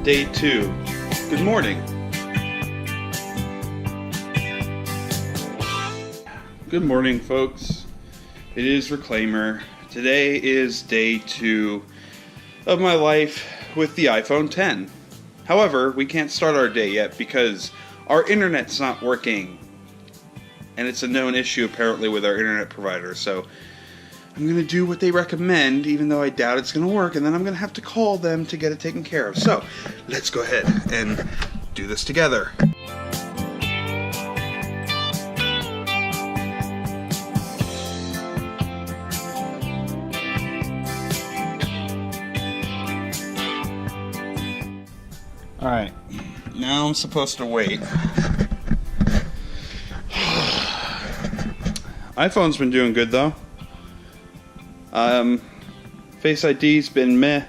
Day 2. Good morning. Good morning, folks. It is Reclaimer. Today is day 2 of my life with the iPhone X. However, we can't start our day yet because our internet's not working. And it's a known issue apparently with our internet provider, so I'm going to do what they recommend, even though I doubt it's going to work, and then I'm going to have to call them to get it taken care of. So, let's go ahead and do this together. Alright, now I'm supposed to wait. iPhone's been doing good though. Face ID's been meh.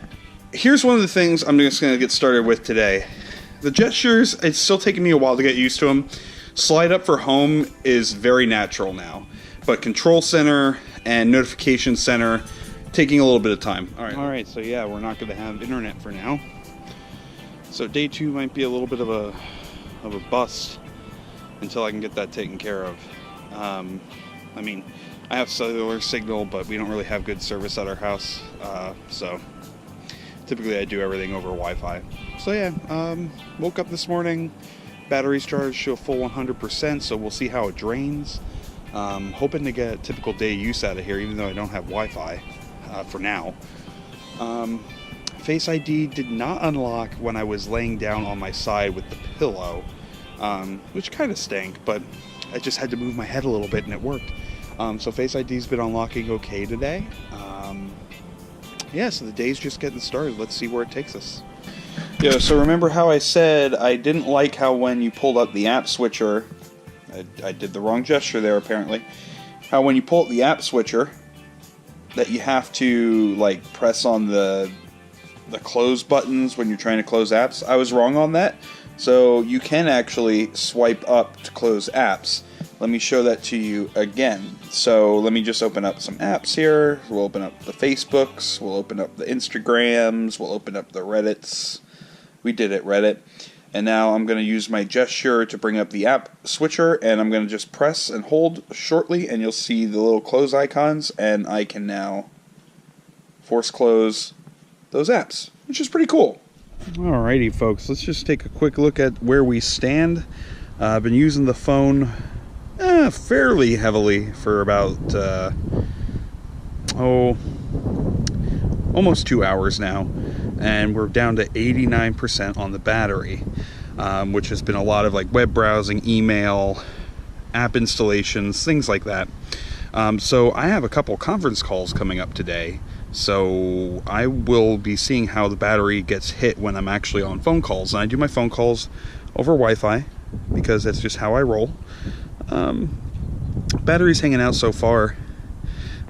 Here's one of the things I'm just going to get started with today. The gestures, it's still taking me a while to get used to them. Slide up for home is very natural now. But control center and notification center, taking a little bit of time. Alright, so yeah, we're not going to have internet for now. So day 2 might be a little bit of a bust until I can get that taken care of. I mean, I have cellular signal, but we don't really have good service at our house, so typically I do everything over Wi-Fi. So yeah, woke up this morning, battery's charged to a full 100%, so we'll see how it drains. Hoping to get a typical day use out of here, even though I don't have Wi-Fi for now. Face ID did not unlock when I was laying down on my side with the pillow, which kind of stank, but I just had to move my head a little bit and it worked. So Face ID's been unlocking okay today. Yeah, so the day's just getting started. Let's see where it takes us. Yeah, so remember how I said I didn't like how when you pulled up the app switcher, I did the wrong gesture there apparently, how when you pull up the app switcher, that you have to like press on the close buttons when you're trying to close apps. I was wrong on that. So you can actually swipe up to close apps. Let me show that to you again. So let me just open up some apps here. We'll open up the Facebooks, we'll open up the Instagrams, we'll open up the Reddits. We did it, Reddit. And now I'm going to use my gesture to bring up the app switcher, and I'm going to just press and hold shortly, and you'll see the little close icons, and I can now force close those apps, which is pretty cool. Alrighty, folks, let's just take a quick look at where we stand. I've been using the phone fairly heavily for about almost 2 hours now, and we're down to 89% on the battery, which has been a lot of like web browsing, email, app installations, things like that. So I have a couple conference calls coming up today, so I will be seeing how the battery gets hit when I'm actually on phone calls. And I do my phone calls over Wi-Fi because that's just how I roll. Battery's hanging out so far.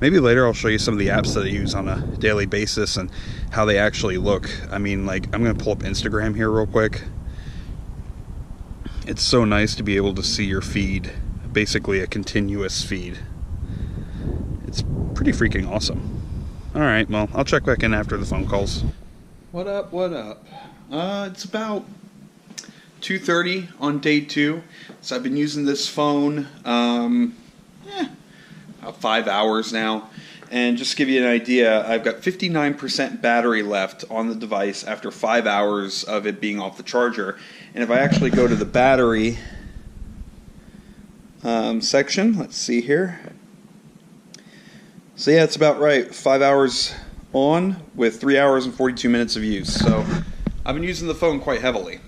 Maybe later I'll show you some of the apps that I use on a daily basis and how they actually look. I mean, like, I'm going to pull up Instagram here real quick. It's so nice to be able to see your feed, basically a continuous feed. It's pretty freaking awesome. Alright, well, I'll check back in after the phone calls. What up, what up? It's about 2:30 on day 2. So I've been using this phone about 5 hours now. And just to give you an idea, I've got 59% battery left on the device after 5 hours of it being off the charger. And if I actually go to the battery section, let's see here. So yeah, it's about right. 5 hours on with 3 hours and 42 minutes of use. So I've been using the phone quite heavily,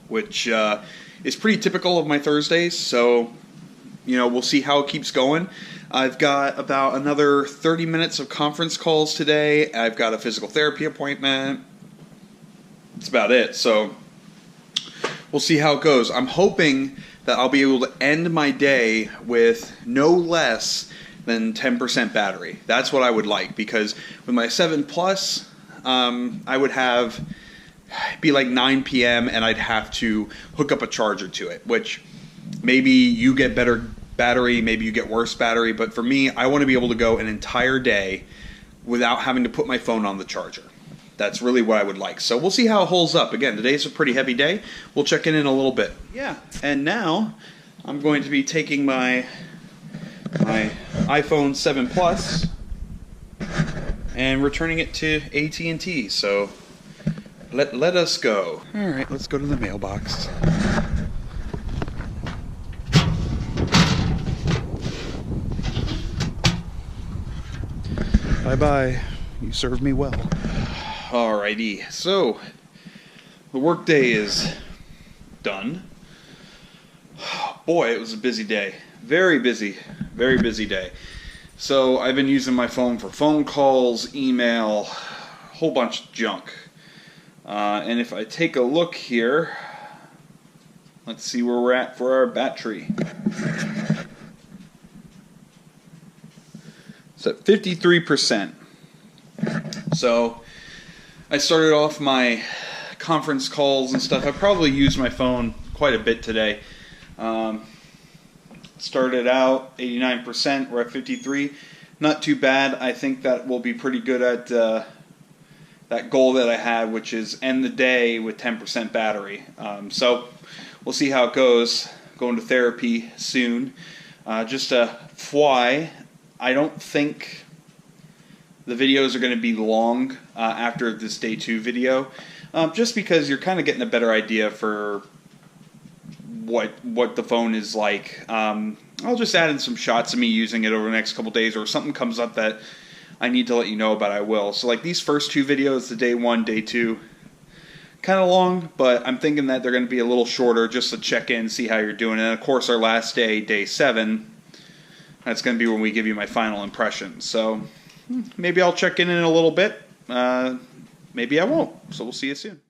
which is pretty typical of my Thursdays. So, you know, we'll see how it keeps going. I've got about another 30 minutes of conference calls today. I've got a physical therapy appointment. That's about it. So we'll see how it goes. I'm hoping that I'll be able to end my day with no less than 10% battery. That's what I would like, because with my 7 Plus, I would be like 9 p.m. and I'd have to hook up a charger to it, which maybe you get better battery, maybe you get worse battery, but for me, I want to be able to go an entire day without having to put my phone on the charger. That's really what I would like. So we'll see how it holds up. Again, today's a pretty heavy day. We'll check in a little bit. Yeah, and now I'm going to be taking my iPhone 7 Plus and returning it to AT&T. So let us go. All right, let's go to the mailbox. Bye-bye. You served me well. Alrighty, so the workday is done. Boy, it was a busy day. Very busy day. So I've been using my phone for phone calls, email, a whole bunch of junk. And if I take a look here, let's see where we're at for our battery. It's at 53%. So I started off my conference calls and stuff. I probably used my phone quite a bit today. Started out 89%. We're at 53. Not too bad. I think that will be pretty good at that goal that I had, which is end the day with 10% battery. So we'll see how it goes. Going to therapy soon. Just a FYI, I don't think the videos are going to be long after this day 2 video, just because you're kind of getting a better idea for what the phone is like. I'll just add in some shots of me using it over the next couple days, or if something comes up that I need to let you know about, I will. So like these first 2 videos, the day 1, day 2, kind of long, but I'm thinking that they're going to be a little shorter just to check in, see how you're doing. And of course our last day, day 7, that's going to be when we give you my final impressions. So maybe I'll check in a little bit. Maybe I won't. So we'll see you soon.